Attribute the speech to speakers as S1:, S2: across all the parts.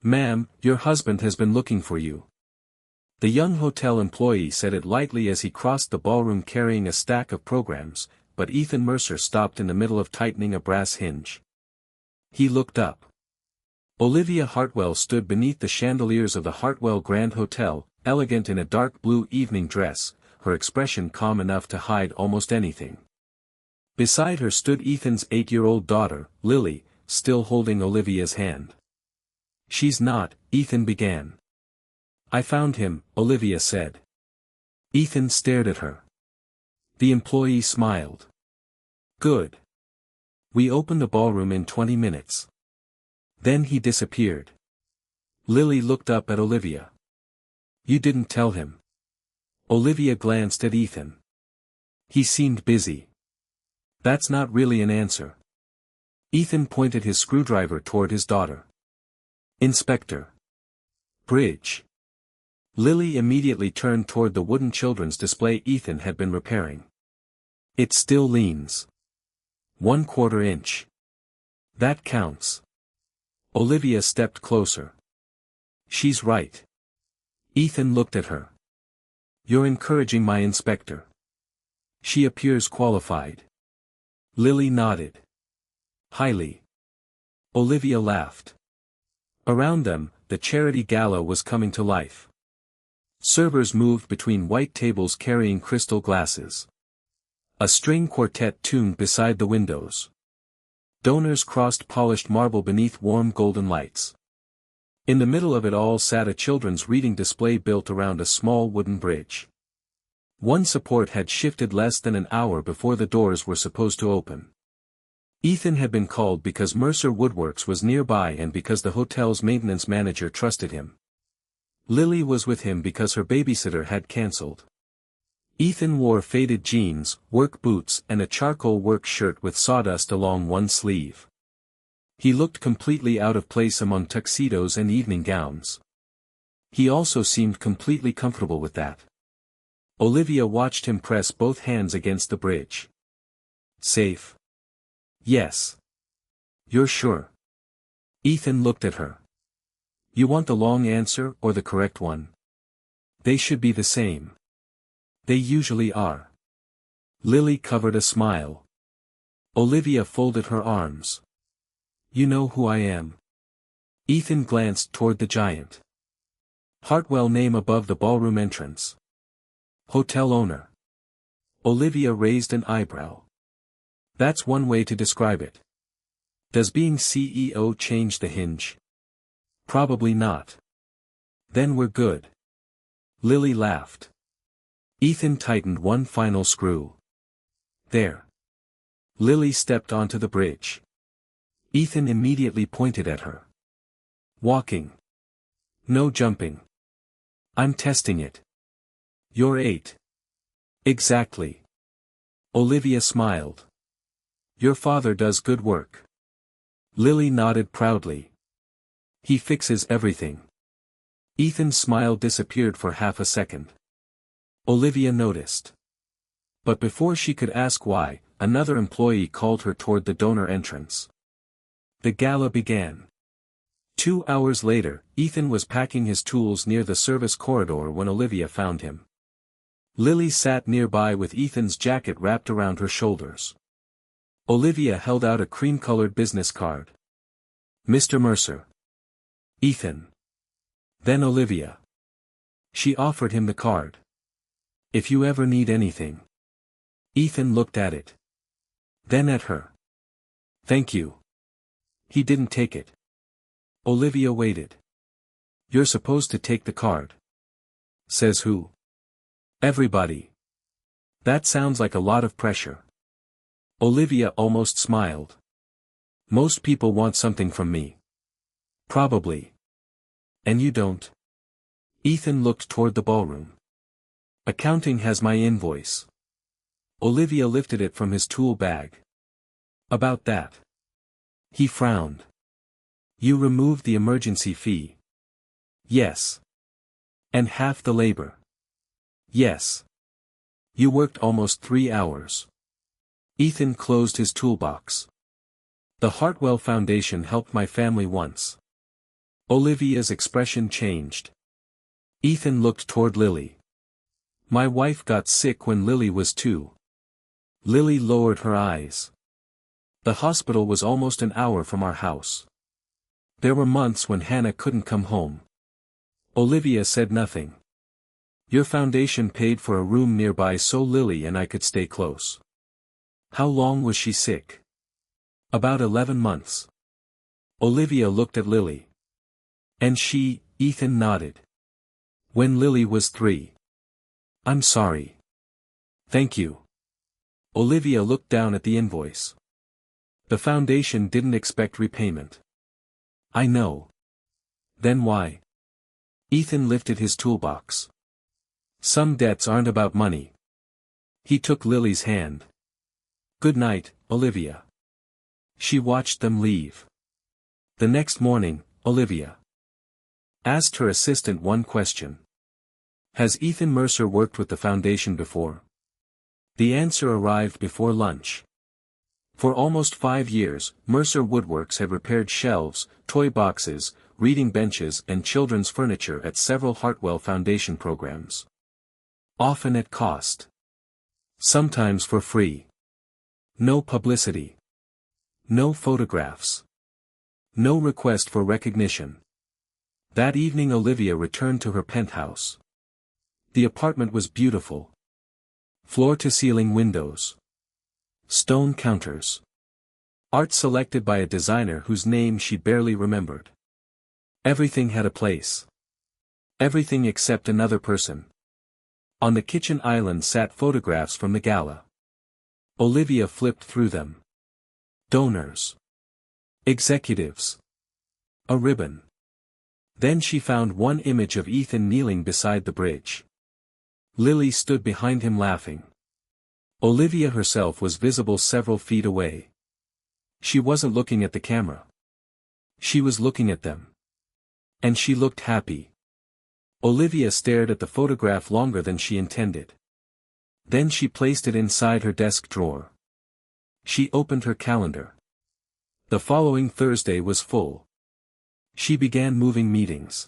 S1: Ma'am, your husband has been looking for you. The young hotel employee said it lightly as he crossed the ballroom carrying a stack of programs, but Ethan Mercer stopped in the middle of tightening a brass hinge. He looked up. Olivia Hartwell stood beneath the chandeliers of the Hartwell Grand Hotel, elegant in a dark blue evening dress, her expression calm enough to hide almost anything. Beside her stood Ethan's 8-year-old daughter, Lily, still holding Olivia's hand. She's not, Ethan began. I found him, Olivia said. Ethan stared at her. The employee smiled. Good. We open the ballroom in 20 minutes. Then he disappeared. Lily looked up at Olivia. You didn't tell him. Olivia glanced at Ethan. He seemed busy. That's not really an answer. Ethan pointed his screwdriver toward his daughter. Inspector. Bridge. Lily immediately turned toward the wooden children's display Ethan had been repairing. It still leans. 1/4 inch. That counts. Olivia stepped closer. She's right. Ethan looked at her. You're encouraging my inspector. She appears qualified. Lily nodded. Highly. Olivia laughed. Around them, the charity gala was coming to life. Servers moved between white tables carrying crystal glasses. A string quartet tuned beside the windows. Donors crossed polished marble beneath warm golden lights. In the middle of it all sat a children's reading display built around a small wooden bridge. One support had shifted less than an hour before the doors were supposed to open. Ethan had been called because Mercer Woodworks was nearby and because the hotel's maintenance manager trusted him. Lily was with him because her babysitter had cancelled. Ethan wore faded jeans, work boots and a charcoal work shirt with sawdust along one sleeve. He looked completely out of place among tuxedos and evening gowns. He also seemed completely comfortable with that. Olivia watched him press both hands against the bridge. Safe? Yes. You're sure? Ethan looked at her. You want the long answer or the correct one? They should be the same. They usually are. Lily covered a smile. Olivia folded her arms. You know who I am. Ethan glanced toward the giant. Hartwell name above the ballroom entrance. Hotel owner. Olivia raised an eyebrow. That's one way to describe it. Does being CEO change the hinge? Probably not. Then we're good. Lily laughed. Ethan tightened one final screw. There. Lily stepped onto the bridge. Ethan immediately pointed at her. Walking. No jumping. I'm testing it. You're 8. Exactly. Olivia smiled. Your father does good work. Lily nodded proudly. He fixes everything. Ethan's smile disappeared for half a second. Olivia noticed. But before she could ask why, another employee called her toward the donor entrance. The gala began. 2 hours later, Ethan was packing his tools near the service corridor when Olivia found him. Lily sat nearby with Ethan's jacket wrapped around her shoulders. Olivia held out a cream-colored business card. Mr. Mercer. Ethan. Then Olivia. She offered him the card. If you ever need anything. Ethan looked at it. Then at her. Thank you. He didn't take it. Olivia waited. You're supposed to take the card. Says who? Everybody. That sounds like a lot of pressure. Olivia almost smiled. Most people want something from me. Probably. And you don't? Ethan looked toward the ballroom. Accounting has my invoice. Olivia lifted it from his tool bag. About that. He frowned. You removed the emergency fee. Yes. And half the labor. Yes. You worked almost 3 hours. Ethan closed his toolbox. The Hartwell Foundation helped my family once. Olivia's expression changed. Ethan looked toward Lily. My wife got sick when Lily was 2. Lily lowered her eyes. The hospital was almost an hour from our house. There were months when Hannah couldn't come home. Olivia said nothing. Your foundation paid for a room nearby so Lily and I could stay close. How long was she sick? About 11 months. Olivia looked at Lily. And she, Ethan nodded. When Lily was 3. I'm sorry. Thank you. Olivia looked down at the invoice. The foundation didn't expect repayment. I know. Then why? Ethan lifted his toolbox. Some debts aren't about money. He took Lily's hand. Good night, Olivia. She watched them leave. The next morning, Olivia asked her assistant one question. Has Ethan Mercer worked with the foundation before? The answer arrived before lunch. For almost 5 years, Mercer Woodworks had repaired shelves, toy boxes, reading benches and children's furniture at several Hartwell Foundation programs. Often at cost. Sometimes for free. No publicity. No photographs. No request for recognition. That evening Olivia returned to her penthouse. The apartment was beautiful. Floor-to-ceiling windows. Stone counters. Art selected by a designer whose name she barely remembered. Everything had a place. Everything except another person. On the kitchen island sat photographs from the gala. Olivia flipped through them. Donors. Executives. A ribbon. Then she found one image of Ethan kneeling beside the bridge. Lily stood behind him laughing. Olivia herself was visible several feet away. She wasn't looking at the camera. She was looking at them. And she looked happy. Olivia stared at the photograph longer than she intended. Then she placed it inside her desk drawer. She opened her calendar. The following Thursday was full. She began moving meetings.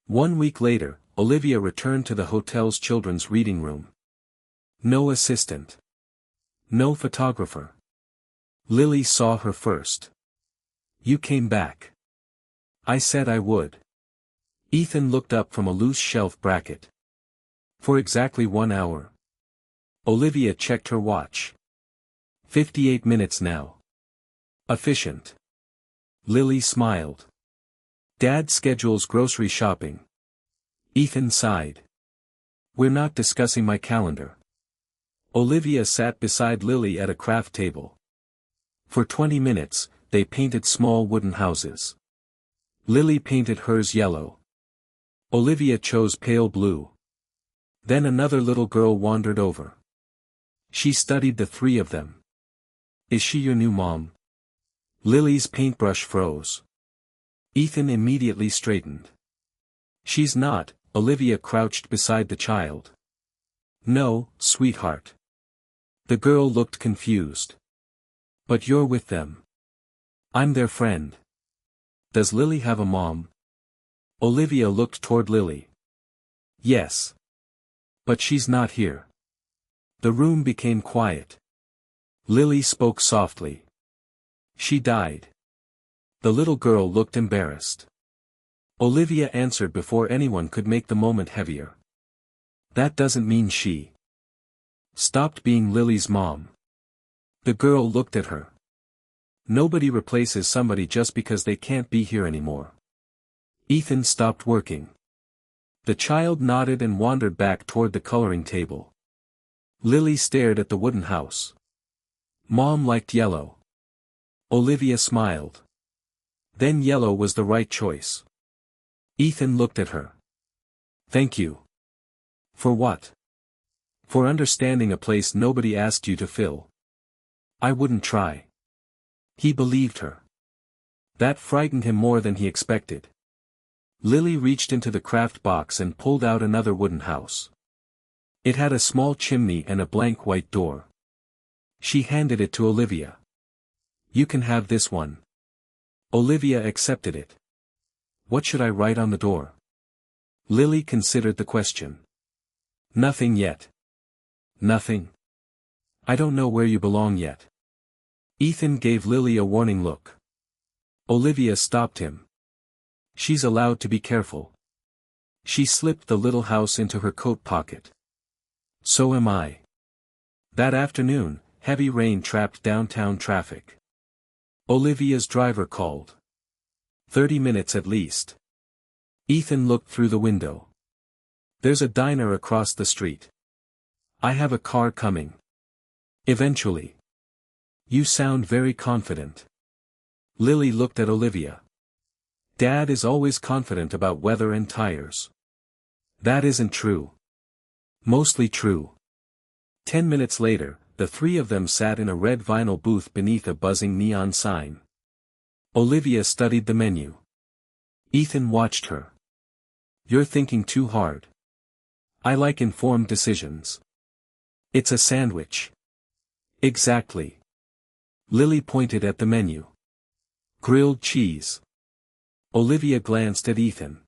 S1: 1 week later, Olivia returned to the hotel's children's reading room. No assistant. No photographer. Lily saw her first. You came back. I said I would. Ethan looked up from a loose shelf bracket. For exactly 1 hour. Olivia checked her watch. 58 minutes now. Efficient. Lily smiled. Dad schedules grocery shopping. Ethan sighed. We're not discussing my calendar. Olivia sat beside Lily at a craft table. For 20 minutes, they painted small wooden houses. Lily painted hers yellow. Olivia chose pale blue. Then another little girl wandered over. She studied the 3 of them. Is she your new mom? Lily's paintbrush froze. Ethan immediately straightened. She's not. Olivia crouched beside the child. No, sweetheart. The girl looked confused. But you're with them. I'm their friend. Does Lily have a mom? Olivia looked toward Lily. Yes. But she's not here. The room became quiet. Lily spoke softly. She died. The little girl looked embarrassed. Olivia answered before anyone could make the moment heavier. That doesn't mean she stopped being Lily's mom. The girl looked at her. Nobody replaces somebody just because they can't be here anymore. Ethan stopped working. The child nodded and wandered back toward the coloring table. Lily stared at the wooden house. Mom liked yellow. Olivia smiled. Then yellow was the right choice. Ethan looked at her. Thank you. For what? For understanding a place nobody asked you to fill. I wouldn't try. He believed her. That frightened him more than he expected. Lily reached into the craft box and pulled out another wooden house. It had a small chimney and a blank white door. She handed it to Olivia. You can have this one. Olivia accepted it. What should I write on the door? Lily considered the question. Nothing yet. Nothing? I don't know where you belong yet. Ethan gave Lily a warning look. Olivia stopped him. She's allowed to be careful. She slipped the little house into her coat pocket. So am I. That afternoon, heavy rain trapped downtown traffic. Olivia's driver called. 30 minutes at least. Ethan looked through the window. There's a diner across the street. I have a car coming. Eventually. You sound very confident. Lily looked at Olivia. Dad is always confident about weather and tires. That isn't true. Mostly true. 10 minutes later, the three of them sat in a red vinyl booth beneath a buzzing neon sign. Olivia studied the menu. Ethan watched her. You're thinking too hard. I like informed decisions. It's a sandwich. Exactly. Lily pointed at the menu. Grilled cheese. Olivia glanced at Ethan.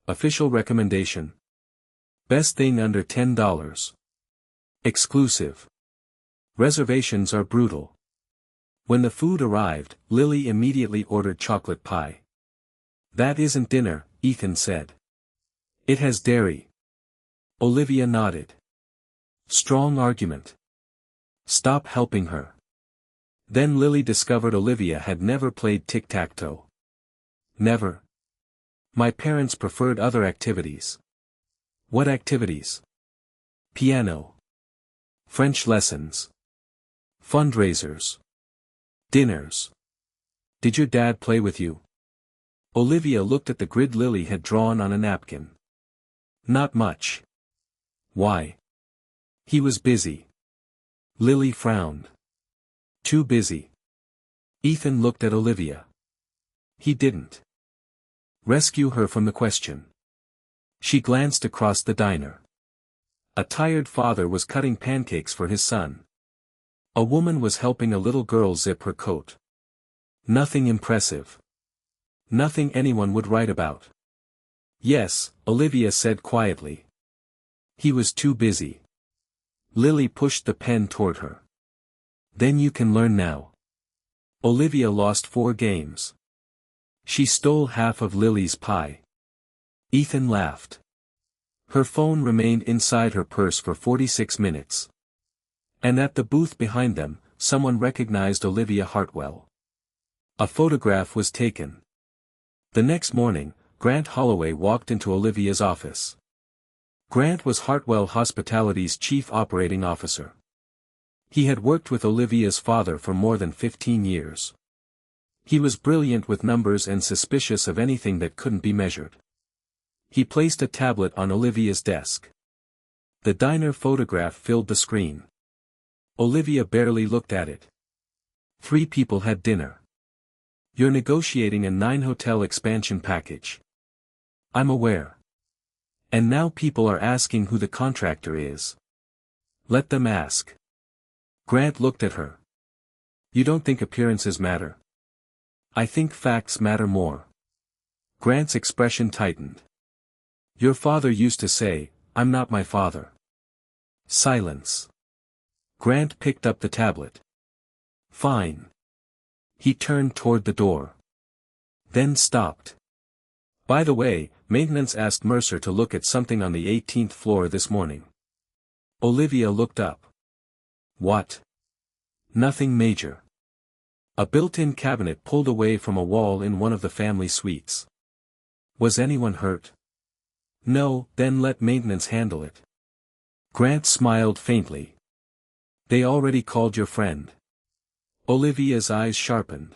S1: Official recommendation. Best thing under $10. Exclusive. Reservations are brutal. When the food arrived, Lily immediately ordered chocolate pie. That isn't dinner, Ethan said. It has dairy. Olivia nodded. Strong argument. Stop helping her. Then Lily discovered Olivia had never played tic-tac-toe. Never. My parents preferred other activities. What activities? Piano. French lessons. Fundraisers. Dinners. Did your dad play with you? Olivia looked at the grid Lily had drawn on a napkin. Not much. Why? He was busy. Lily frowned. Too busy. Ethan looked at Olivia. He didn't rescue her from the question. She glanced across the diner. A tired father was cutting pancakes for his son. A woman was helping a little girl zip her coat. Nothing impressive. Nothing anyone would write about. Yes, Olivia said quietly. He was too busy. Lily pushed the pen toward her. Then you can learn now. Olivia lost 4 games. She stole half of Lily's pie. Ethan laughed. Her phone remained inside her purse for 46 minutes. And at the booth behind them, someone recognized Olivia Hartwell. A photograph was taken. The next morning, Grant Holloway walked into Olivia's office. Grant was Hartwell Hospitality's chief operating officer. He had worked with Olivia's father for more than 15 years. He was brilliant with numbers and suspicious of anything that couldn't be measured. He placed a tablet on Olivia's desk. The diner photograph filled the screen. Olivia barely looked at it. 3 people had dinner. You're negotiating a 9-hotel expansion package. I'm aware. And now people are asking who the contractor is. Let them ask. Grant looked at her. You don't think appearances matter? I think facts matter more. Grant's expression tightened. Your father used to say, I'm not my father. Silence. Grant picked up the tablet. Fine. He turned toward the door. Then stopped. By the way, maintenance asked Mercer to look at something on the 18th floor this morning. Olivia looked up. What? Nothing major. A built-in cabinet pulled away from a wall in one of the family suites. Was anyone hurt? No, then let maintenance handle it. Grant smiled faintly. They already called your friend. Olivia's eyes sharpened.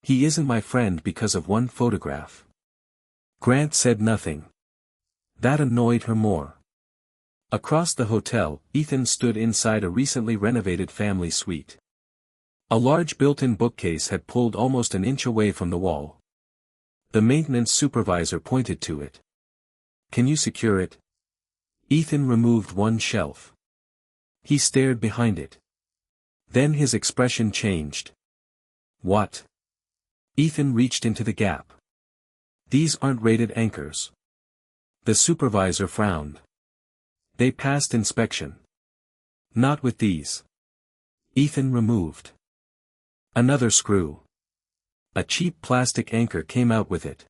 S1: He isn't my friend because of one photograph. Grant said nothing. That annoyed her more. Across the hotel, Ethan stood inside a recently renovated family suite. A large built-in bookcase had pulled almost an inch away from the wall. The maintenance supervisor pointed to it. Can you secure it? Ethan removed one shelf. He stared behind it. Then his expression changed. What? Ethan reached into the gap. These aren't rated anchors. The supervisor frowned. They passed inspection. Not with these. Ethan removed another screw. A cheap plastic anchor came out with it.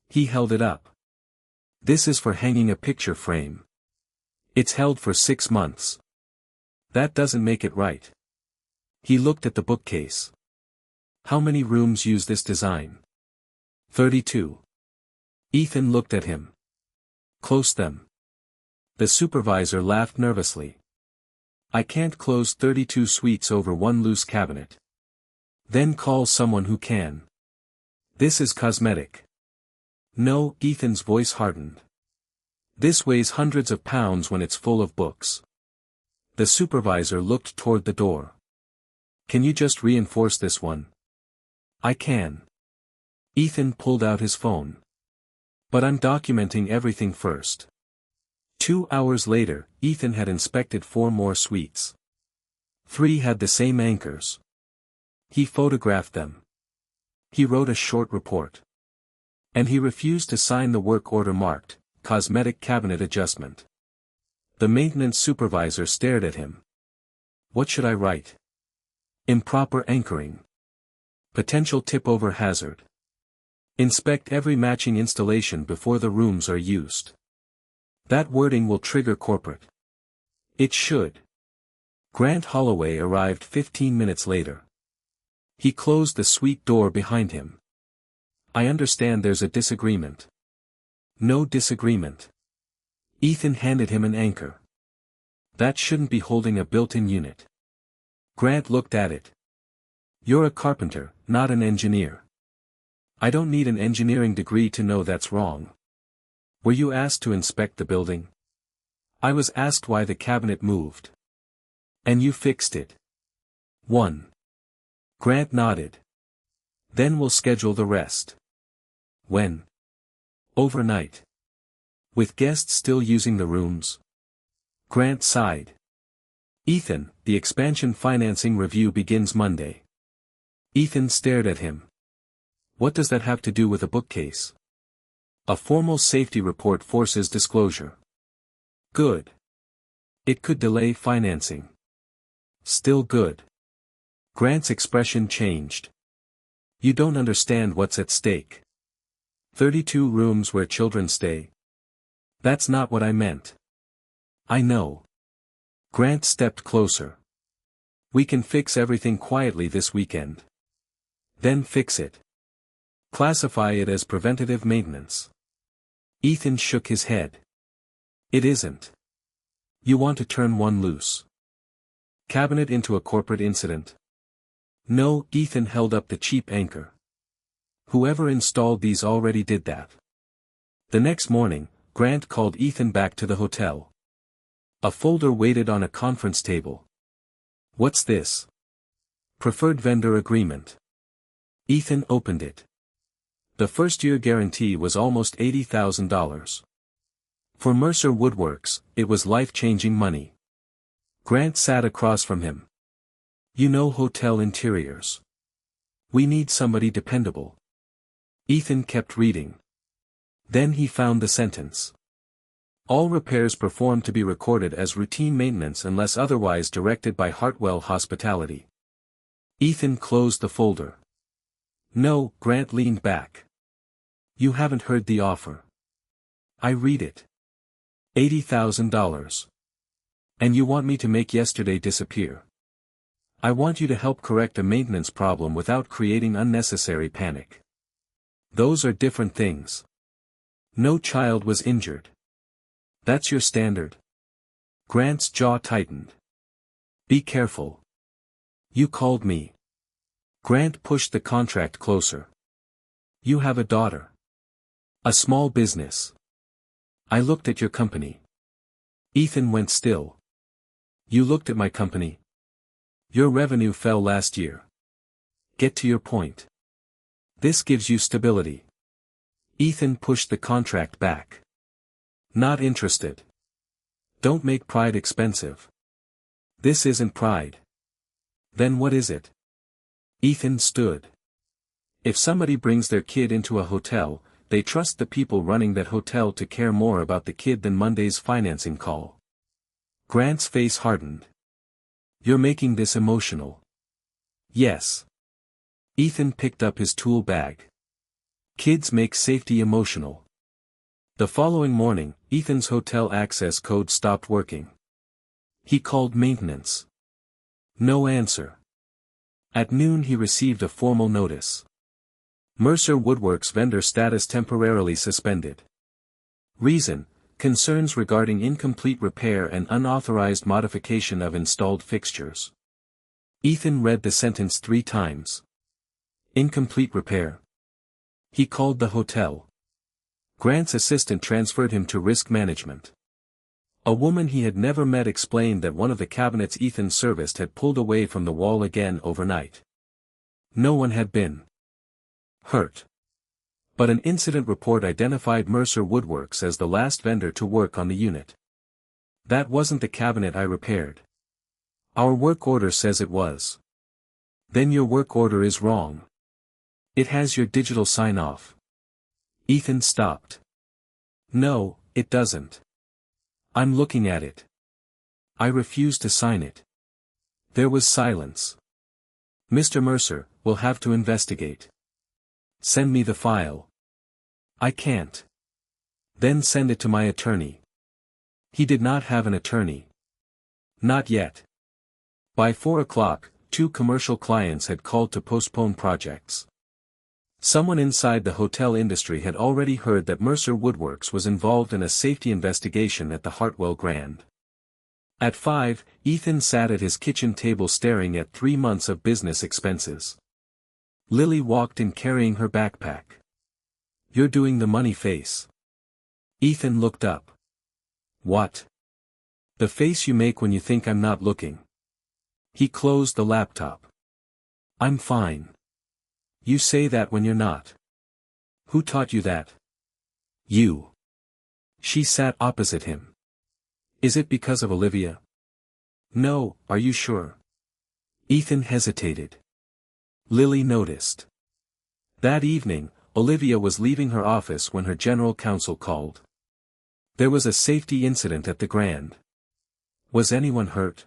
S1: He held it up. This is for hanging a picture frame. It's held for 6 months. That doesn't make it right. He looked at the bookcase. How many rooms use this design? 32. Ethan looked at him. Close them. The supervisor laughed nervously. I can't close 32 suites over one loose cabinet. Then call someone who can. This is cosmetic. No, Ethan's voice hardened. This weighs hundreds of pounds when it's full of books. The supervisor looked toward the door. Can you just reinforce this one? I can. Ethan pulled out his phone. But I'm documenting everything first. 2 hours later, Ethan had inspected 4 more suites. 3 had the same anchors. He photographed them. He wrote a short report. And he refused to sign the work order marked, cosmetic cabinet adjustment. The maintenance supervisor stared at him. What should I write? Improper anchoring. Potential tip-over hazard. Inspect every matching installation before the rooms are used. That wording will trigger corporate. It should. Grant Holloway arrived 15 minutes later. He closed the suite door behind him. I understand there's a disagreement. No disagreement. Ethan handed him an anchor. That shouldn't be holding a built-in unit. Grant looked at it. You're a carpenter, not an engineer. I don't need an engineering degree to know that's wrong. Were you asked to inspect the building? I was asked why the cabinet moved. And you fixed it. 1. Grant nodded. Then we'll schedule the rest. When? Overnight. With guests still using the rooms? Grant sighed. Ethan, the expansion financing review begins Monday. Ethan stared at him. What does that have to do with a bookcase? A formal safety report forces disclosure. Good. It could delay financing. Still good. Grant's expression changed. You don't understand what's at stake. 32 rooms where children stay. That's not what I meant. I know. Grant stepped closer. We can fix everything quietly this weekend. Then fix it. Classify it as preventative maintenance. Ethan shook his head. It isn't. You want to turn one loose. Cabinet into a corporate incident. No, Ethan held up the cheap anchor. Whoever installed these already did that. The next morning, Grant called Ethan back to the hotel. A folder waited on a conference table. What's this? Preferred vendor agreement. Ethan opened it. The first-year guarantee was almost $80,000. For Mercer Woodworks, it was life-changing money. Grant sat across from him. You know hotel interiors. We need somebody dependable. Ethan kept reading. Then he found the sentence. All repairs performed to be recorded as routine maintenance unless otherwise directed by Hartwell Hospitality. Ethan closed the folder. No, Grant leaned back. You haven't heard the offer. I read it. $80,000. And you want me to make yesterday disappear. I want you to help correct a maintenance problem without creating unnecessary panic. Those are different things. No child was injured. That's your standard. Grant's jaw tightened. Be careful. You called me. Grant pushed the contract closer. You have a daughter. A small business. I looked at your company. Ethan went still. You looked at my company. Your revenue fell last year. Get to your point. This gives you stability. Ethan pushed the contract back. Not interested. Don't make pride expensive. This isn't pride. Then what is it? Ethan stood. If somebody brings their kid into a hotel, they trust the people running that hotel to care more about the kid than Monday's financing call. Grant's face hardened. You're making this emotional. Yes. Ethan picked up his tool bag. Kids make safety emotional. The following morning, Ethan's hotel access code stopped working. He called maintenance. No answer. At noon he received a formal notice. Mercer Woodworks vendor status temporarily suspended. Reason: concerns regarding incomplete repair and unauthorized modification of installed fixtures. Ethan read the sentence 3 times. Incomplete repair. He called the hotel. Grant's assistant transferred him to risk management. A woman he had never met explained that one of the cabinets Ethan serviced had pulled away from the wall again overnight. No one had been hurt. But an incident report identified Mercer Woodworks as the last vendor to work on the unit. That wasn't the cabinet I repaired. Our work order says it was. Then your work order is wrong. It has your digital sign-off. Ethan stopped. No, it doesn't. I'm looking at it. I refuse to sign it. There was silence. Mr. Mercer, we'll have to investigate. Send me the file. I can't. Then send it to my attorney. He did not have an attorney. Not yet. By 4 o'clock, 2 commercial clients had called to postpone projects. Someone inside the hotel industry had already heard that Mercer Woodworks was involved in a safety investigation at the Hartwell Grand. At 5, Ethan sat at his kitchen table staring at 3 months of business expenses. Lily walked in carrying her backpack. You're doing the money face. Ethan looked up. What? The face you make when you think I'm not looking. He closed the laptop. I'm fine. You say that when you're not. Who taught you that? You. She sat opposite him. Is it because of Olivia? No, are you sure? Ethan hesitated. Lily noticed. That evening, Olivia was leaving her office when her general counsel called. There was a safety incident at the Grand. Was anyone hurt?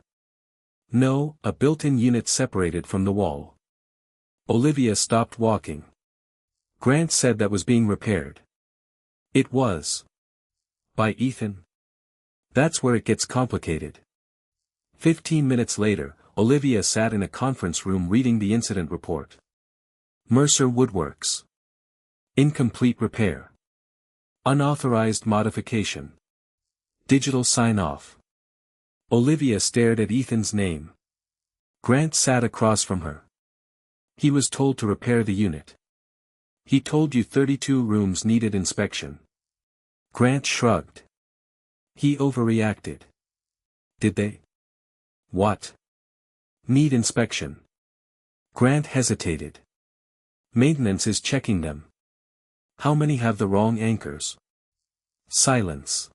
S1: No, a built-in unit separated from the wall. Olivia stopped walking. Grant said that was being repaired. It was. By Ethan? That's where it gets complicated. 15 minutes later, Olivia sat in a conference room reading the incident report. Mercer Woodworks. Incomplete repair. Unauthorized modification. Digital sign-off. Olivia stared at Ethan's name. Grant sat across from her. He was told to repair the unit. He told you 32 rooms needed inspection. Grant shrugged. He overreacted. Did they? What? Need inspection. Grant hesitated. Maintenance is checking them. How many have the wrong anchors? Silence.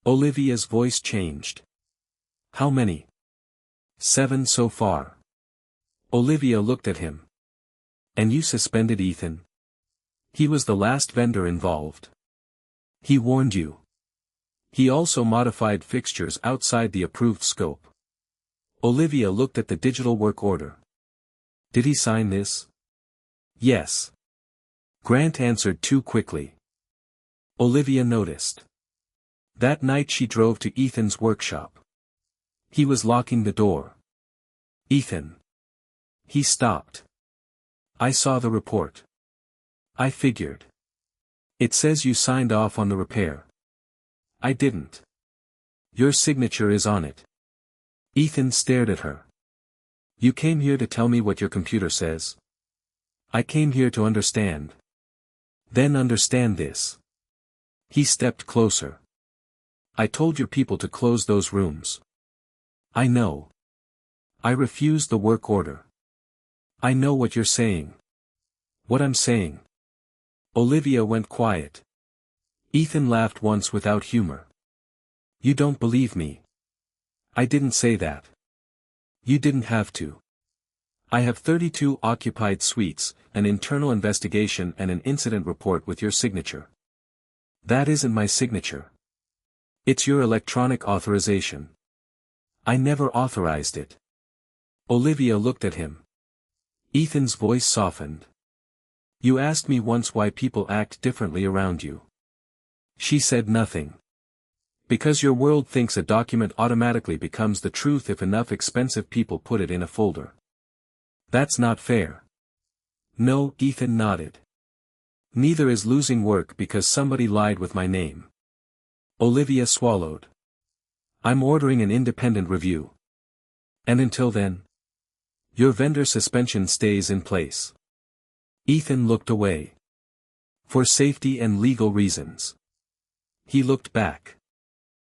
S1: Olivia's voice changed. How many? 7 so far. Olivia looked at him. And you suspended Ethan? He was the last vendor involved. He warned you. He also modified fixtures outside the approved scope. Olivia looked at the digital work order. Did he sign this? Yes. Grant answered too quickly. Olivia noticed. That night she drove to Ethan's workshop. He was locking the door. Ethan. He stopped. I saw the report. I figured. It says you signed off on the repair. I didn't. Your signature is on it. Ethan stared at her. You came here to tell me what your computer says? I came here to understand. Then understand this. He stepped closer. I told your people to close those rooms. I know. I refused the work order. I know what you're saying. What I'm saying. Olivia went quiet. Ethan laughed once without humor. You don't believe me. I didn't say that. You didn't have to. I have 32 occupied suites, an internal investigation and an incident report with your signature. That isn't my signature. It's your electronic authorization. I never authorized it. Olivia looked at him. Ethan's voice softened. You asked me once why people act differently around you. She said nothing. Because your world thinks a document automatically becomes the truth if enough expensive people put it in a folder. That's not fair. No, Ethan nodded. Neither is losing work because somebody lied with my name. Olivia swallowed. I'm ordering an independent review. And until then? Your vendor suspension stays in place. Ethan looked away. For safety and legal reasons. He looked back.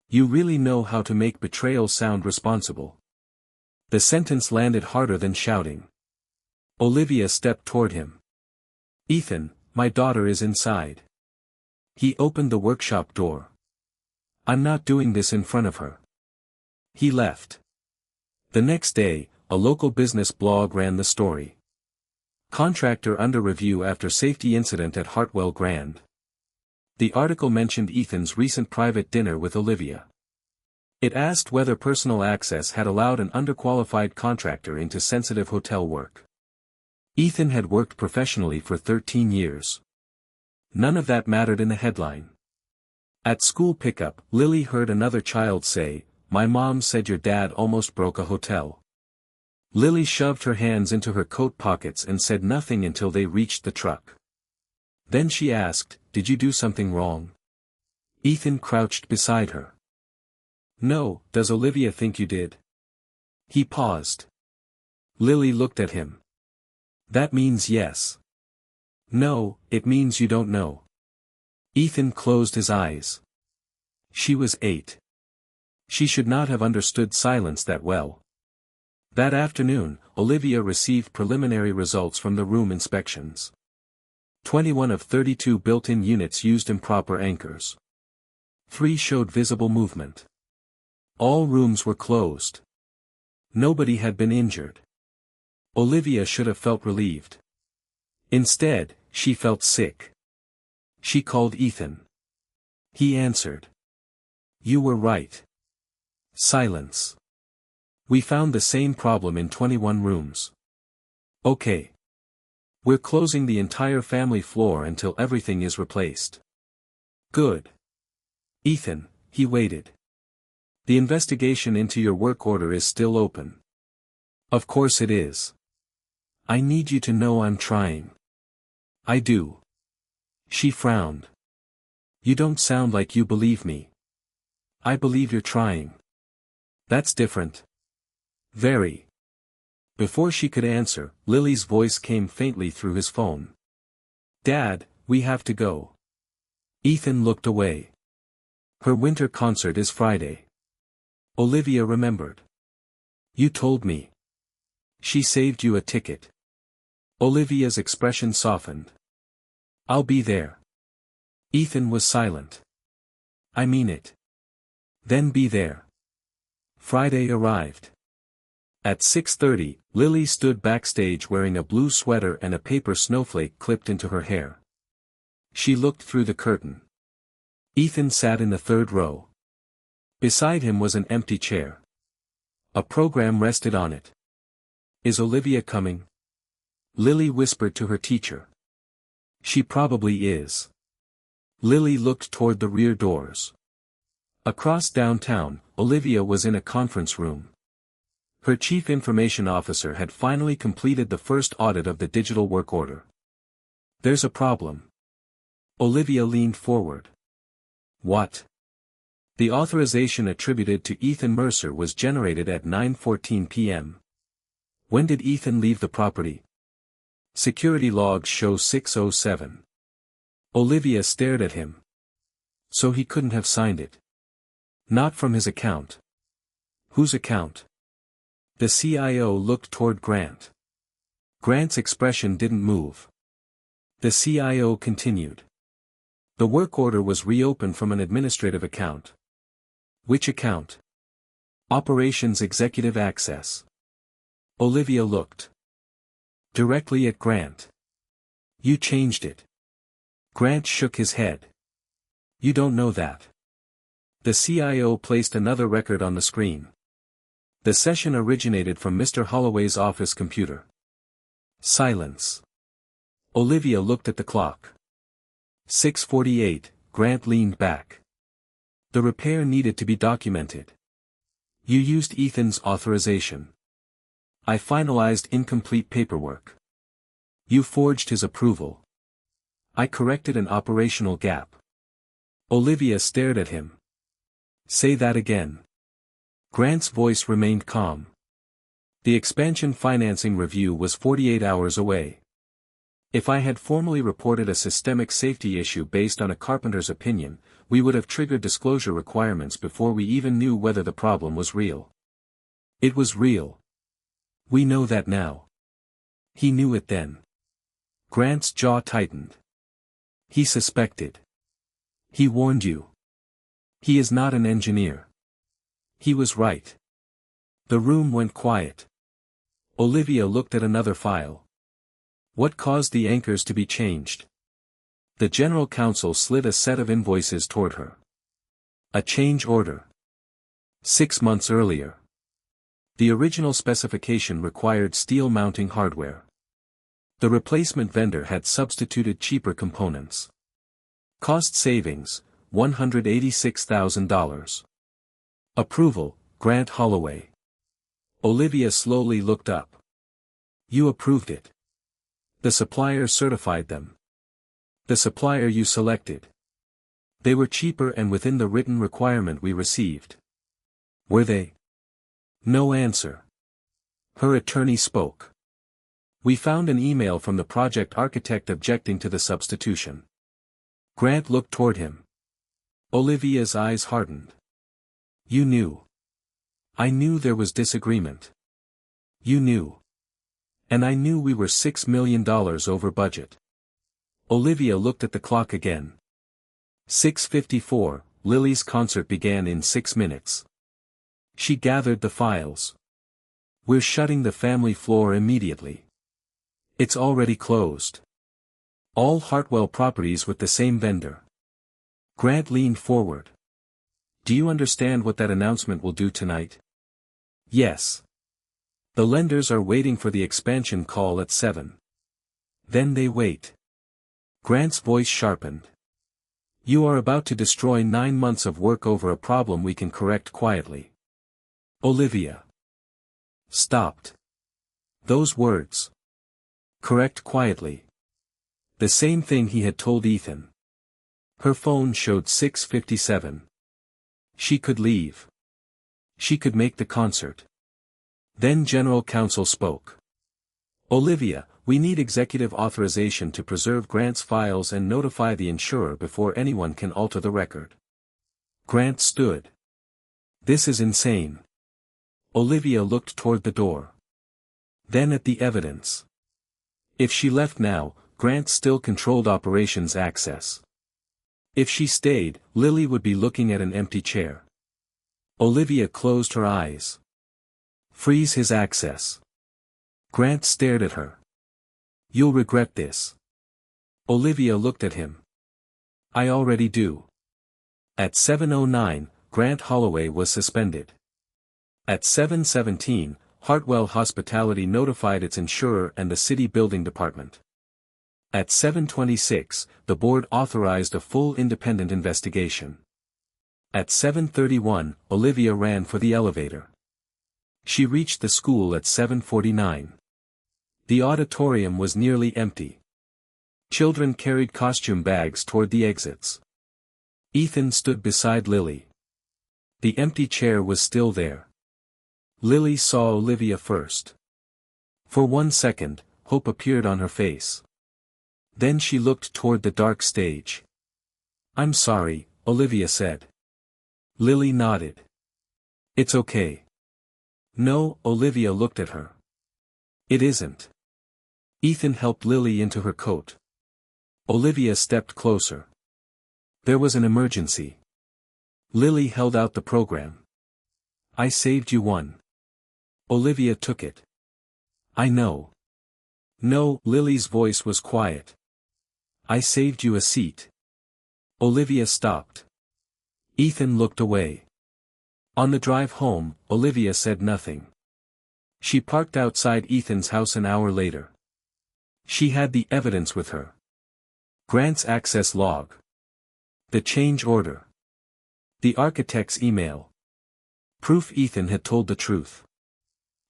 S1: You really know how to make betrayal sound responsible. The sentence landed harder than shouting. Olivia stepped toward him. Ethan, my daughter is inside. He opened the workshop door. I'm not doing this in front of her. He left. The next day, a local business blog ran the story. Contractor under review after safety incident at Hartwell Grand. The article mentioned Ethan's recent private dinner with Olivia. It asked whether personal access had allowed an underqualified contractor into sensitive hotel work. Ethan had worked professionally for 13 years. None of that mattered in the headline. At school pickup, Lily heard another child say, "My mom said your dad almost broke a hotel." Lily shoved her hands into her coat pockets and said nothing until they reached the truck. Then she asked, "Did you do something wrong?" Ethan crouched beside her. No, does Olivia think you did? He paused. Lily looked at him. That means yes. No, it means you don't know. Ethan closed his eyes. She was 8. She should not have understood silence that well. That afternoon, Olivia received preliminary results from the room inspections. 21 of 32 built-in units used improper anchors. 3 showed visible movement. All rooms were closed. Nobody had been injured. Olivia should have felt relieved. Instead, she felt sick. She called Ethan. He answered. You were right. Silence. We found the same problem in 21 rooms. Okay. We're closing the entire family floor until everything is replaced. Good. Ethan, he waited. The investigation into your work order is still open. Of course it is. I need you to know I'm trying. I do. She frowned. You don't sound like you believe me. I believe you're trying. That's different. Very. Before she could answer, Lily's voice came faintly through his phone. Dad, we have to go. Ethan looked away. Her winter concert is Friday. Olivia remembered. You told me. She saved you a ticket. Olivia's expression softened. I'll be there. Ethan was silent. I mean it. Then be there. Friday arrived. At 6:30, Lily stood backstage wearing a blue sweater and a paper snowflake clipped into her hair. She looked through the curtain. Ethan sat in the third row. Beside him was an empty chair. A program rested on it. Is Olivia coming? Lily whispered to her teacher. She probably is. Lily looked toward the rear doors. Across downtown, Olivia was in a conference room. Her chief information officer had finally completed the first audit of the digital work order. There's a problem. Olivia leaned forward. What? The authorization attributed to Ethan Mercer was generated at 9:14 p.m. When did Ethan leave the property? Security logs show 6:07. Olivia stared at him. So he couldn't have signed it. Not from his account. Whose account? The CIO looked toward Grant. Grant's expression didn't move. The CIO continued. The work order was reopened from an administrative account. Which account? Operations Executive Access. Olivia looked. Directly at Grant. You changed it. Grant shook his head. You don't know that. The CIO placed another record on the screen. The session originated from Mr. Holloway's office computer. Silence. Olivia looked at the clock. 6:48, Grant leaned back. The repair needed to be documented. You used Ethan's authorization. I finalized incomplete paperwork. You forged his approval. I corrected an operational gap. Olivia stared at him. Say that again. Grant's voice remained calm. The expansion financing review was 48 hours away. If I had formally reported a systemic safety issue based on a carpenter's opinion, we would have triggered disclosure requirements before we even knew whether the problem was real. It was real. We know that now. He knew it then. Grant's jaw tightened. He suspected. He warned you. He is not an engineer. He was right. The room went quiet. Olivia looked at another file. What caused the anchors to be changed? The general counsel slid a set of invoices toward her. A change order. 6 months earlier. The original specification required steel mounting hardware. The replacement vendor had substituted cheaper components. Cost savings, $186,000. Approval, Grant Holloway. Olivia slowly looked up. You approved it. The supplier certified them. The supplier you selected. They were cheaper and within the written requirement we received. Were they? No answer. Her attorney spoke. We found an email from the project architect objecting to the substitution. Grant looked toward him. Olivia's eyes hardened. You knew. I knew there was disagreement. You knew. And I knew we were $6 million over budget. Olivia looked at the clock again. 6:54, Lily's concert began in 6 minutes. She gathered the files. We're shutting the family floor immediately. It's already closed. All Hartwell properties with the same vendor. Grant leaned forward. Do you understand what that announcement will do tonight? Yes. The lenders are waiting for the expansion call at 7. Then they wait. Grant's voice sharpened. You are about to destroy 9 months of work over a problem we can correct quietly. Olivia stopped. Those words. Correct quietly. The same thing he had told Ethan. Her phone showed 6:57. She could leave. She could make the concert. Then General Counsel spoke. Olivia, we need executive authorization to preserve Grant's files and notify the insurer before anyone can alter the record. Grant stood. This is insane. Olivia looked toward the door. Then at the evidence. If she left now, Grant still controlled operations access. If she stayed, Lily would be looking at an empty chair. Olivia closed her eyes. Freeze his access. Grant stared at her. You'll regret this. Olivia looked at him. I already do. At 7:09, Grant Holloway was suspended. At 7:17, Hartwell Hospitality notified its insurer and the city building department. At 7:26, the board authorized a full independent investigation. At 7:31, Olivia ran for the elevator. She reached the school at 7:49. The auditorium was nearly empty. Children carried costume bags toward the exits. Ethan stood beside Lily. The empty chair was still there. Lily saw Olivia first. For 1 second, hope appeared on her face. Then she looked toward the dark stage. I'm sorry, Olivia said. Lily nodded. It's okay. No, Olivia looked at her. It isn't. Ethan helped Lily into her coat. Olivia stepped closer. There was an emergency. Lily held out the program. I saved you one. Olivia took it. I know. No, Lily's voice was quiet. I saved you a seat. Olivia stopped. Ethan looked away. On the drive home, Olivia said nothing. She parked outside Ethan's house an hour later. She had the evidence with her. Grant's access log. The change order. The architect's email. Proof Ethan had told the truth.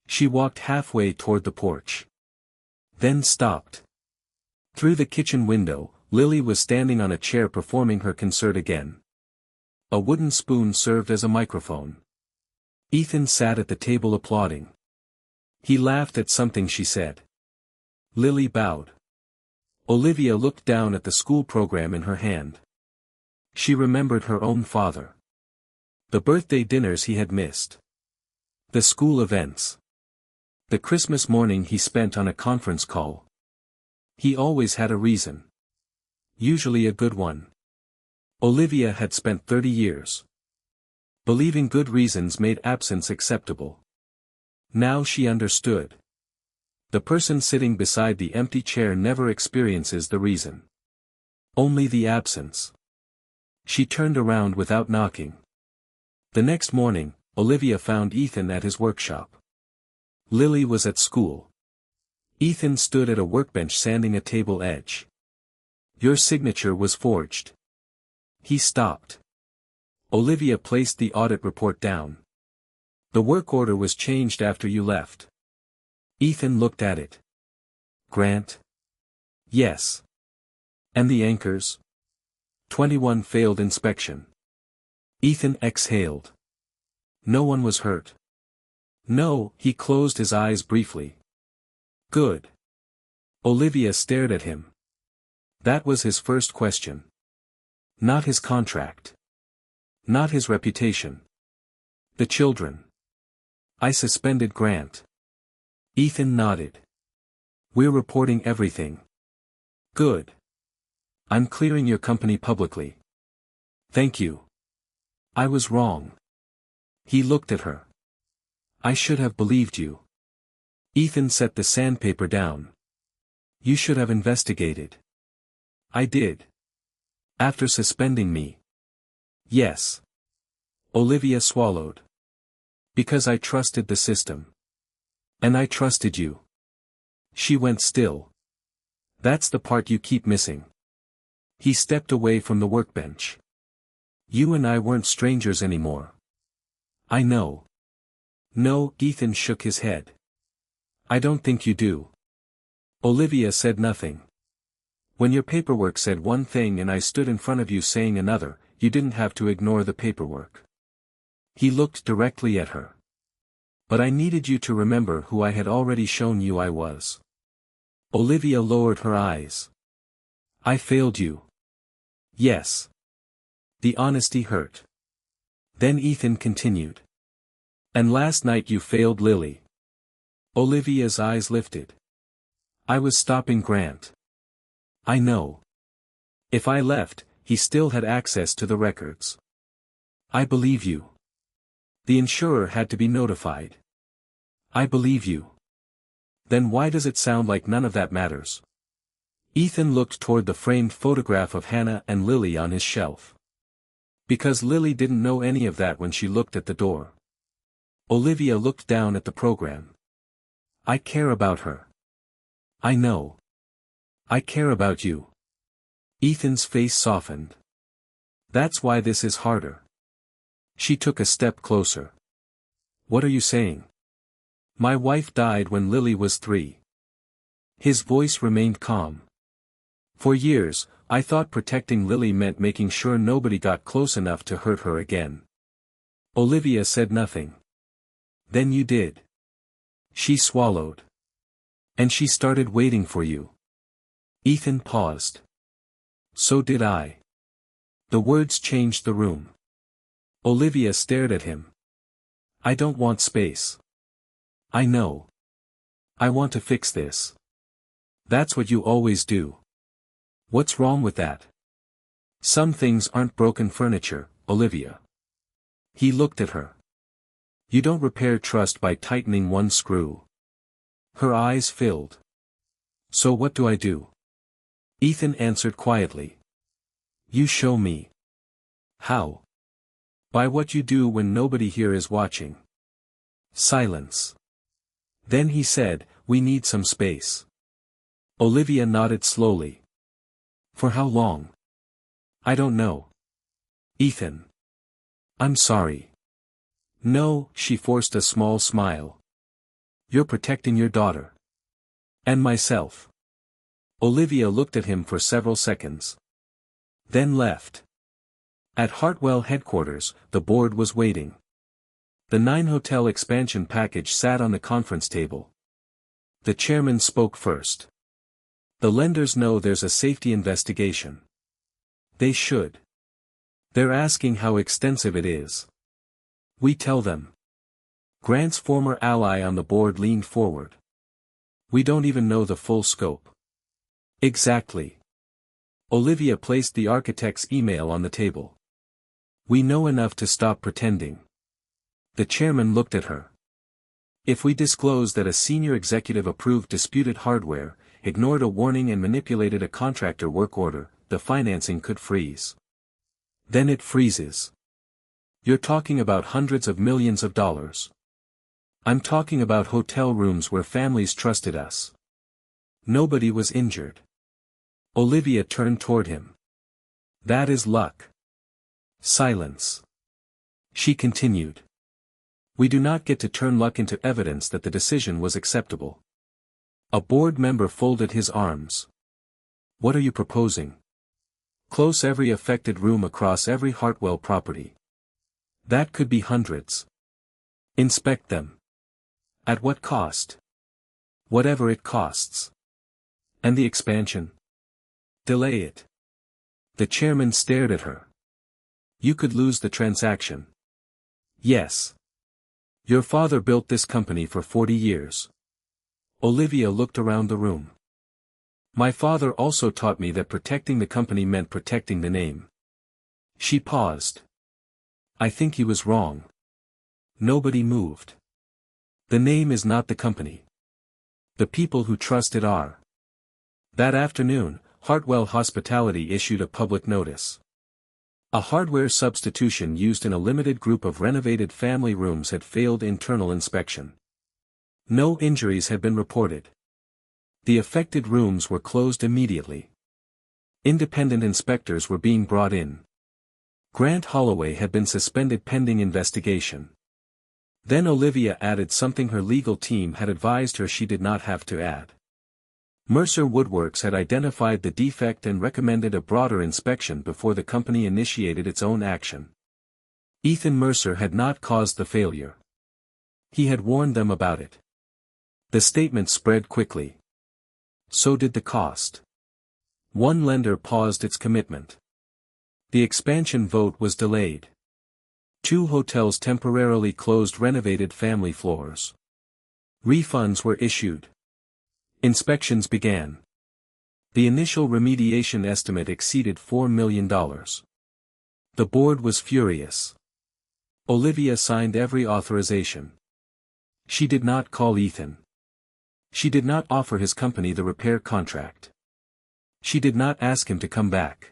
S1: She walked halfway toward the porch. Then stopped. Through the kitchen window, Lily was standing on a chair performing her concert again. A wooden spoon served as a microphone. Ethan sat at the table applauding. He laughed at something she said. Lily bowed. Olivia looked down at the school program in her hand. She remembered her own father. The birthday dinners he had missed. The school events. The Christmas morning he spent on a conference call. He always had a reason. Usually a good one. Olivia had spent 30 years believing good reasons made absence acceptable. Now she understood. The person sitting beside the empty chair never experiences the reason. Only the absence. She turned around without knocking. The next morning, Olivia found Ethan at his workshop. Lily was at school. Ethan stood at a workbench sanding a table edge. Your signature was forged. He stopped. Olivia placed the audit report down. The work order was changed after you left. Ethan looked at it. Grant? Yes. And the anchors? 21 failed inspection. Ethan exhaled. No one was hurt. No, he closed his eyes briefly. Good. Olivia stared at him. That was his first question. Not his contract. Not his reputation. The children. I suspended Grant. Ethan nodded. We're reporting everything. Good. I'm clearing your company publicly. Thank you. I was wrong. He looked at her. I should have believed you. Ethan set the sandpaper down. You should have investigated. I did. After suspending me. Yes. Olivia swallowed. Because I trusted the system. And I trusted you. She went still. That's the part you keep missing. He stepped away from the workbench. You and I weren't strangers anymore. I know. No, Ethan shook his head. I don't think you do. Olivia said nothing. When your paperwork said one thing and I stood in front of you saying another, you didn't have to ignore the paperwork. He looked directly at her. But I needed you to remember who I had already shown you I was. Olivia lowered her eyes. I failed you. Yes. The honesty hurt. Then Ethan continued. And last night you failed Lily. Olivia's eyes lifted. I was stopping Grant. I know. If I left, he still had access to the records. I believe you. The insurer had to be notified. I believe you. Then why does it sound like none of that matters? Ethan looked toward the framed photograph of Hannah and Lily on his shelf. Because Lily didn't know any of that when she looked at the door. Olivia looked down at the program. I care about her. I know. I care about you. Ethan's face softened. That's why this is harder. She took a step closer. What are you saying? My wife died when Lily was 3. His voice remained calm. For years, I thought protecting Lily meant making sure nobody got close enough to hurt her again. Olivia said nothing. Then you did. She swallowed. And she started waiting for you. Ethan paused. So did I. The words changed the room. Olivia stared at him. I don't want space. I know. I want to fix this. That's what you always do. What's wrong with that? Some things aren't broken furniture, Olivia. He looked at her. You don't repair trust by tightening one screw. Her eyes filled. So what do I do? Ethan answered quietly. You show me. How? By what you do when nobody here is watching. Silence. Then he said, we need some space. Olivia nodded slowly. For how long? I don't know. Ethan. I'm sorry. No, she forced a small smile. You're protecting your daughter. And myself. Olivia looked at him for several seconds. Then left. At Hartwell headquarters, the board was waiting. The 9-hotel expansion package sat on the conference table. The chairman spoke first. The lenders know there's a safety investigation. They should. They're asking how extensive it is. We tell them. Grant's former ally on the board leaned forward. We don't even know the full scope. Exactly. Olivia placed the architect's email on the table. We know enough to stop pretending. The chairman looked at her. If we disclose that a senior executive approved disputed hardware, ignored a warning and manipulated a contractor work order, the financing could freeze. Then it freezes. You're talking about hundreds of millions of dollars. I'm talking about hotel rooms where families trusted us. Nobody was injured. Olivia turned toward him. That is luck. Silence. She continued. We do not get to turn luck into evidence that the decision was acceptable. A board member folded his arms. What are you proposing? Close every affected room across every Hartwell property. That could be hundreds. Inspect them. At what cost? Whatever it costs. And the expansion? Delay it. The chairman stared at her. You could lose the transaction. Yes. Your father built this company for 40 years. Olivia looked around the room. My father also taught me that protecting the company meant protecting the name. She paused. I think he was wrong. Nobody moved. The name is not the company. The people who trust it are. That afternoon, Hartwell Hospitality issued a public notice. A hardware substitution used in a limited group of renovated family rooms had failed internal inspection. No injuries had been reported. The affected rooms were closed immediately. Independent inspectors were being brought in. Grant Holloway had been suspended pending investigation. Then Olivia added something her legal team had advised her she did not have to add. Mercer Woodworks had identified the defect and recommended a broader inspection before the company initiated its own action. Ethan Mercer had not caused the failure. He had warned them about it. The statement spread quickly. So did the cost. One lender paused its commitment. The expansion vote was delayed. 2 hotels temporarily closed renovated family floors. Refunds were issued. Inspections began. The initial remediation estimate exceeded $4 million. The board was furious. Olivia signed every authorization. She did not call Ethan. She did not offer his company the repair contract. She did not ask him to come back.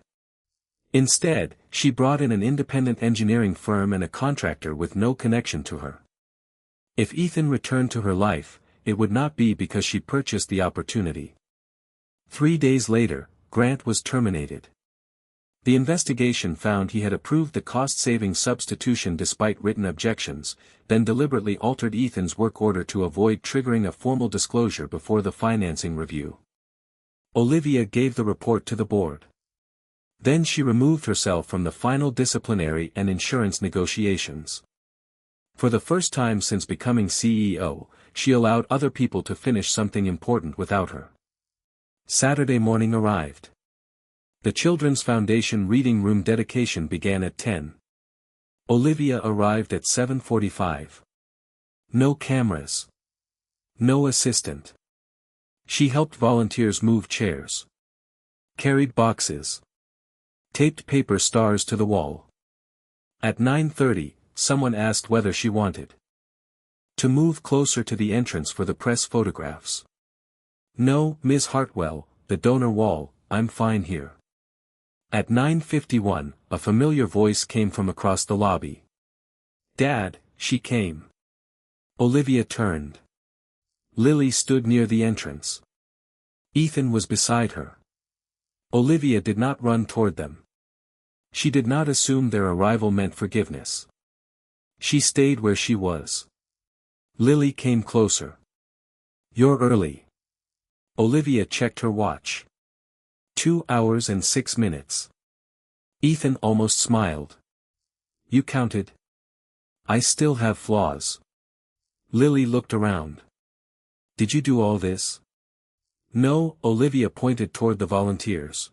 S1: Instead, she brought in an independent engineering firm and a contractor with no connection to her. If Ethan returned to her life, it would not be because she purchased the opportunity. 3 days later, Grant was terminated. The investigation found he had approved the cost-saving substitution despite written objections, then deliberately altered Ethan's work order to avoid triggering a formal disclosure before the financing review. Olivia gave the report to the board. Then she removed herself from the final disciplinary and insurance negotiations. For the first time since becoming CEO, she allowed other people to finish something important without her. Saturday morning arrived. The Children's Foundation reading room dedication began at 10. Olivia arrived at 7:45. No cameras. No assistant. She helped volunteers move chairs. Carried boxes. Taped paper stars to the wall. At 9:30, someone asked whether she wanted to move closer to the entrance for the press photographs. No, Ms. Hartwell, the donor wall, I'm fine here. At 9:51, a familiar voice came from across the lobby. Dad, she came. Olivia turned. Lily stood near the entrance. Ethan was beside her. Olivia did not run toward them. She did not assume their arrival meant forgiveness. She stayed where she was. Lily came closer. You're early. Olivia checked her watch. 2 hours and 6 minutes. Ethan almost smiled. You counted? I still have flaws. Lily looked around. Did you do all this? No, Olivia pointed toward the volunteers.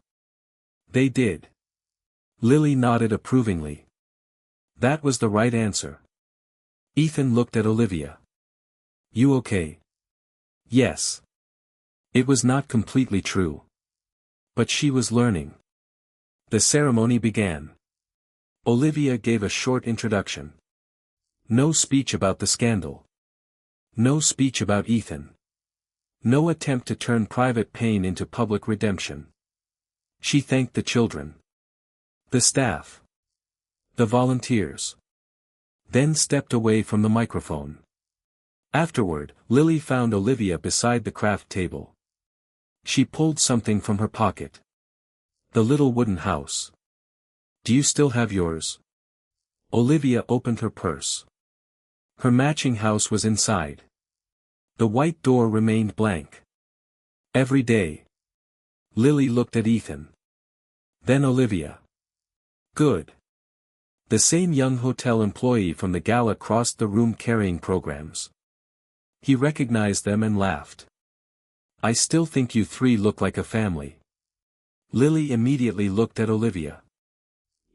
S1: They did. Lily nodded approvingly. That was the right answer. Ethan looked at Olivia. You okay? Yes. It was not completely true. But she was learning. The ceremony began. Olivia gave a short introduction. No speech about the scandal. No speech about Ethan. No attempt to turn private pain into public redemption. She thanked the children. The staff. The volunteers. Then stepped away from the microphone. Afterward, Lily found Olivia beside the craft table. She pulled something from her pocket. The little wooden house. Do you still have yours? Olivia opened her purse. Her matching house was inside. The white door remained blank. Every day. Lily looked at Ethan. Then Olivia. Good. The same young hotel employee from the gala crossed the room carrying programs. He recognized them and laughed. I still think you three look like a family. Lily immediately looked at Olivia.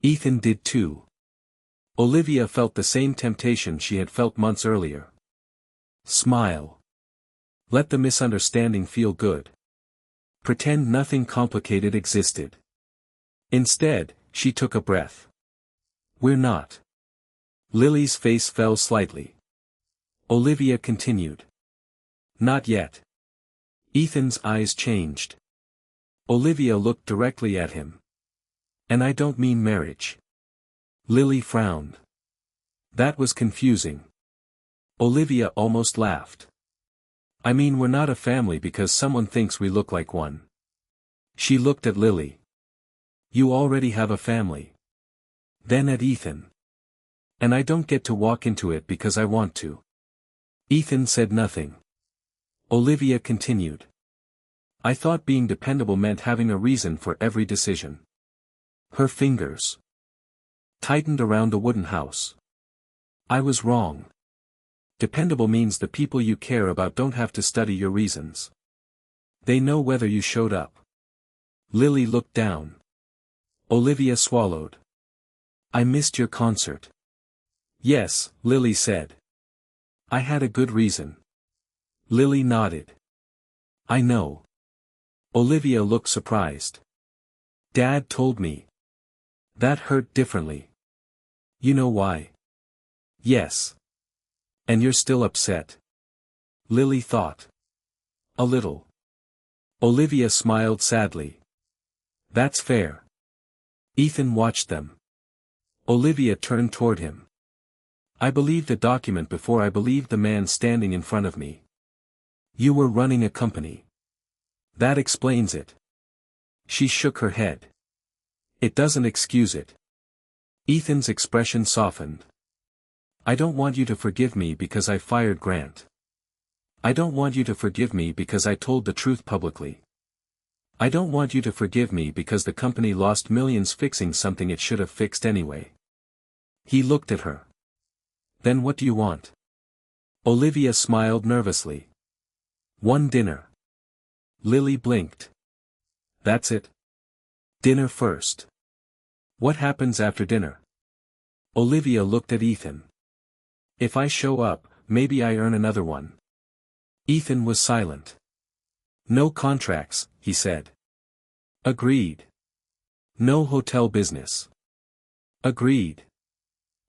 S1: Ethan did too. Olivia felt the same temptation she had felt months earlier. Smile. Let the misunderstanding feel good. Pretend nothing complicated existed. Instead, she took a breath. We're not. Lily's face fell slightly. Olivia continued. Not yet. Ethan's eyes changed. Olivia looked directly at him. And I don't mean marriage. Lily frowned. That was confusing. Olivia almost laughed. I mean we're not a family because someone thinks we look like one. She looked at Lily. You already have a family. Then at Ethan. And I don't get to walk into it because I want to. Ethan said nothing. Olivia continued. I thought being dependable meant having a reason for every decision. Her fingers tightened around the wooden house. I was wrong. Dependable means the people you care about don't have to study your reasons. They know whether you showed up. Lily looked down. Olivia swallowed. I missed your concert. Yes, Lily said. I had a good reason. Lily nodded. I know. Olivia looked surprised. Dad told me. That hurt differently. You know why? Yes. And you're still upset? Lily thought. A little. Olivia smiled sadly. That's fair. Ethan watched them. Olivia turned toward him. I believed the document before I believed the man standing in front of me. You were running a company. That explains it. She shook her head. It doesn't excuse it. Ethan's expression softened. I don't want you to forgive me because I fired Grant. I don't want you to forgive me because I told the truth publicly. I don't want you to forgive me because the company lost millions fixing something it should have fixed anyway. He looked at her. Then what do you want? Olivia smiled nervously. One dinner. Lily blinked. That's it? Dinner first. What happens after dinner? Olivia looked at Ethan. If I show up, maybe I earn another one. Ethan was silent. No contracts, he said. Agreed. No hotel business. Agreed.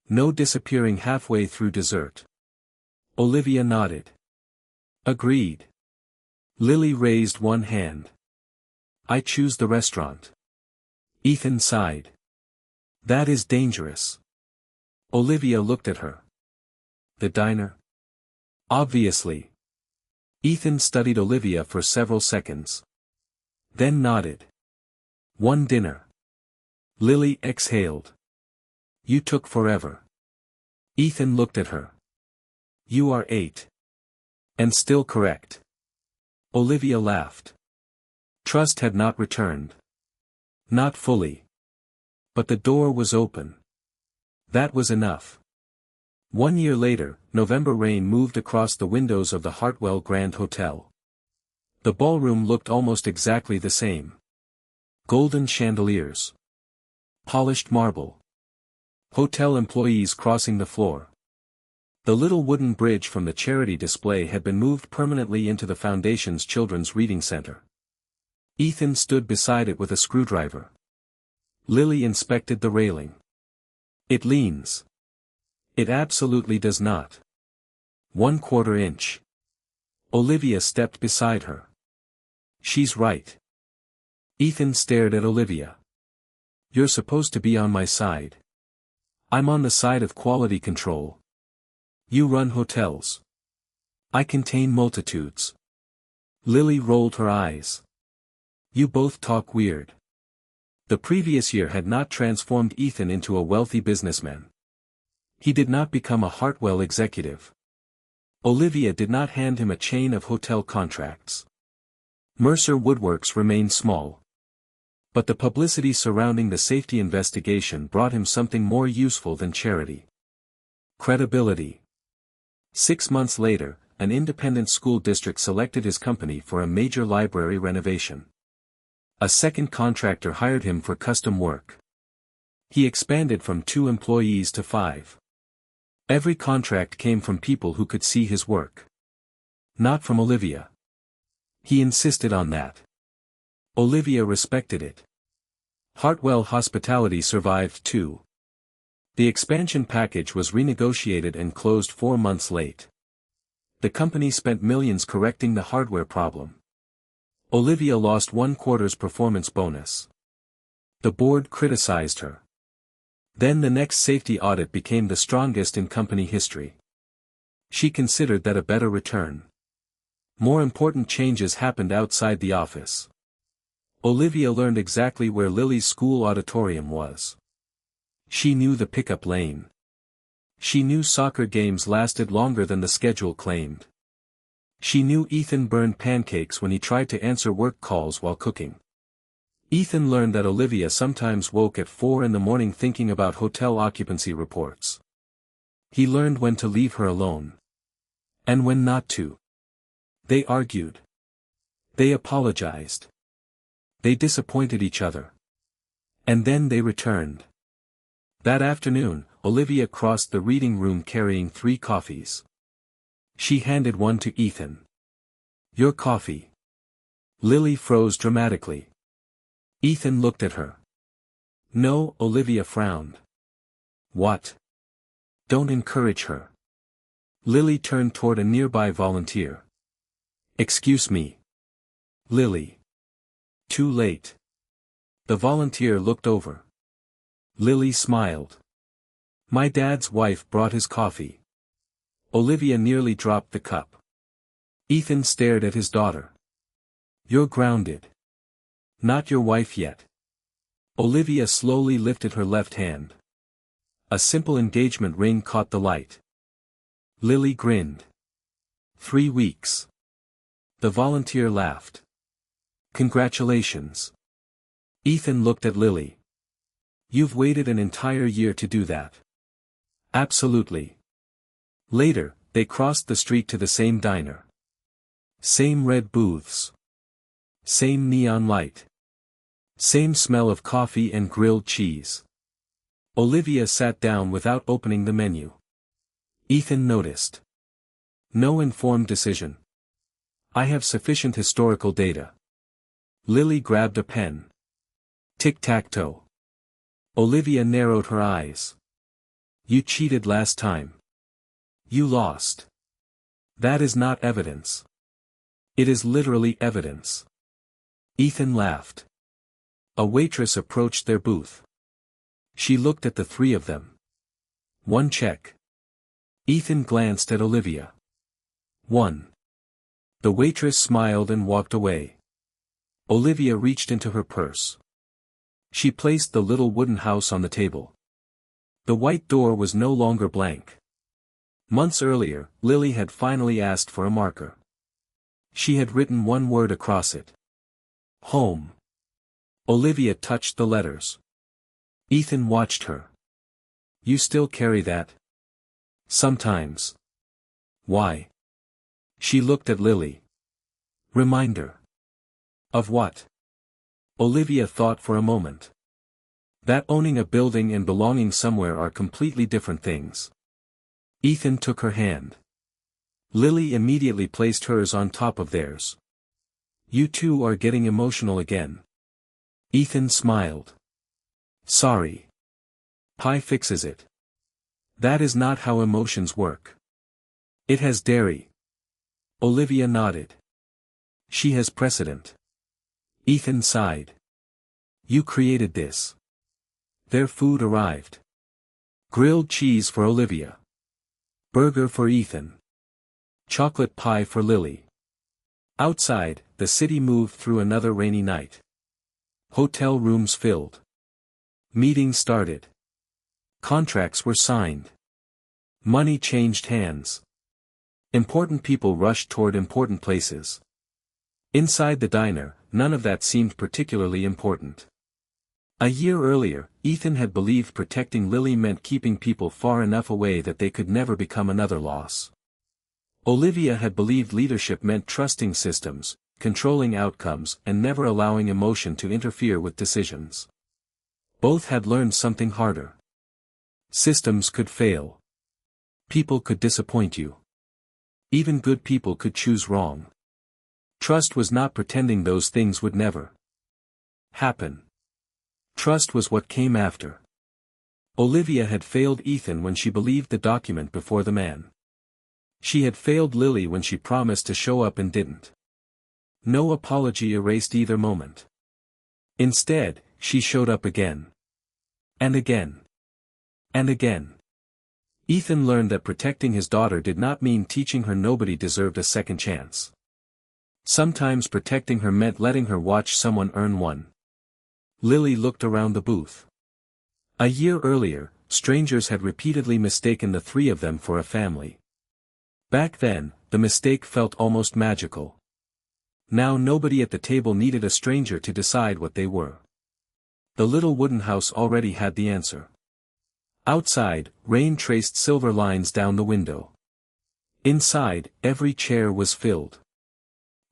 S1: No disappearing halfway through dessert. Olivia nodded. Agreed. Lily raised one hand. I choose the restaurant. Ethan sighed. That is dangerous. Olivia looked at her. The diner? Obviously. Ethan studied Olivia for several seconds. Then nodded. One dinner. Lily exhaled. You took forever. Ethan looked at her. You are 8. And still correct. Olivia laughed. Trust had not returned. Not fully. But the door was open. That was enough. 1 year later, November rain moved across the windows of the Hartwell Grand Hotel. The ballroom looked almost exactly the same. Golden chandeliers. Polished marble. Hotel employees crossing the floor. The little wooden bridge from the charity display had been moved permanently into the Foundation's Children's Reading Center. Ethan stood beside it with a screwdriver. Lily inspected the railing. It leans. It absolutely does not. 1/4 inch. Olivia stepped beside her. She's right. Ethan stared at Olivia. You're supposed to be on my side. I'm on the side of quality control. You run hotels. I contain multitudes. Lily rolled her eyes. You both talk weird. The previous year had not transformed Ethan into a wealthy businessman. He did not become a Hartwell executive. Olivia did not hand him a chain of hotel contracts. Mercer Woodworks remained small. But the publicity surrounding the safety investigation brought him something more useful than charity. Credibility. 6 months later, an independent school district selected his company for a major library renovation. A second contractor hired him for custom work. He expanded from 2 employees to 5. Every contract came from people who could see his work. Not from Olivia. He insisted on that. Olivia respected it. Hartwell Hospitality survived too. The expansion package was renegotiated and closed 4 months late. The company spent millions correcting the hardware problem. Olivia lost 1/4's performance bonus. The board criticized her. Then the next safety audit became the strongest in company history. She considered that a better return. More important changes happened outside the office. Olivia learned exactly where Lily's school auditorium was. She knew the pickup lane. She knew soccer games lasted longer than the schedule claimed. She knew Ethan burned pancakes when he tried to answer work calls while cooking. Ethan learned that Olivia sometimes woke at 4 in the morning thinking about hotel occupancy reports. He learned when to leave her alone. And when not to. They argued. They apologized. They disappointed each other. And then they returned. That afternoon, Olivia crossed the reading room carrying 3 coffees. She handed one to Ethan. Your coffee. Lily froze dramatically. Ethan looked at her. No, Olivia frowned. What? Don't encourage her. Lily turned toward a nearby volunteer. Excuse me. Lily. Too late. The volunteer looked over. Lily smiled. My dad's wife brought his coffee. Olivia nearly dropped the cup. Ethan stared at his daughter. You're grounded. Not your wife yet. Olivia slowly lifted her left hand. A simple engagement ring caught the light. Lily grinned. 3 weeks. The volunteer laughed. Congratulations. Ethan looked at Lily. You've waited an entire year to do that. Absolutely. Later, they crossed the street to the same diner. Same red booths. Same neon light. Same smell of coffee and grilled cheese. Olivia sat down without opening the menu. Ethan noticed. No informed decision. I have sufficient historical data. Lily grabbed a pen. Tic-tac-toe. Olivia narrowed her eyes. You cheated last time. You lost. That is not evidence. It is literally evidence. Ethan laughed. A waitress approached their booth. She looked at the three of them. One check. Ethan glanced at Olivia. One. The waitress smiled and walked away. Olivia reached into her purse. She placed the little wooden house on the table. The white door was no longer blank. Months earlier, Lily had finally asked for a marker. She had written one word across it. Home. Olivia touched the letters. Ethan watched her. You still carry that? Sometimes. Why? She looked at Lily. Reminder. Of what? Olivia thought for a moment. That owning a building and belonging somewhere are completely different things. Ethan took her hand. Lily immediately placed hers on top of theirs. You two are getting emotional again. Ethan smiled. Sorry. Pie fixes it. That is not how emotions work. It has dairy. Olivia nodded. She has precedent. Ethan sighed. You created this. Their food arrived. Grilled cheese for Olivia. Burger for Ethan. Chocolate pie for Lily. Outside, the city moved through another rainy night. Hotel rooms filled. Meetings started. Contracts were signed. Money changed hands. Important people rushed toward important places. Inside the diner, none of that seemed particularly important. A year earlier, Ethan had believed protecting Lily meant keeping people far enough away that they could never become another loss. Olivia had believed leadership meant trusting systems, controlling outcomes, and never allowing emotion to interfere with decisions. Both had learned something harder. Systems could fail. People could disappoint you. Even good people could choose wrong. Trust was not pretending those things would never happen. Trust was what came after. Olivia had failed Ethan when she believed the document before the man. She had failed Lily when she promised to show up and didn't. No apology erased either moment. Instead, she showed up again. And again. And again. Ethan learned that protecting his daughter did not mean teaching her nobody deserved a second chance. Sometimes protecting her meant letting her watch someone earn one. Lily looked around the booth. A year earlier, strangers had repeatedly mistaken the three of them for a family. Back then, the mistake felt almost magical. Now nobody at the table needed a stranger to decide what they were. The little wooden house already had the answer. Outside, rain traced silver lines down the window. Inside, every chair was filled.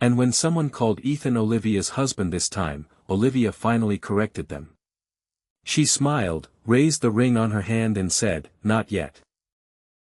S1: And when someone called Ethan Olivia's husband this time, Olivia finally corrected them. She smiled, raised the ring on her hand and said, "Not yet."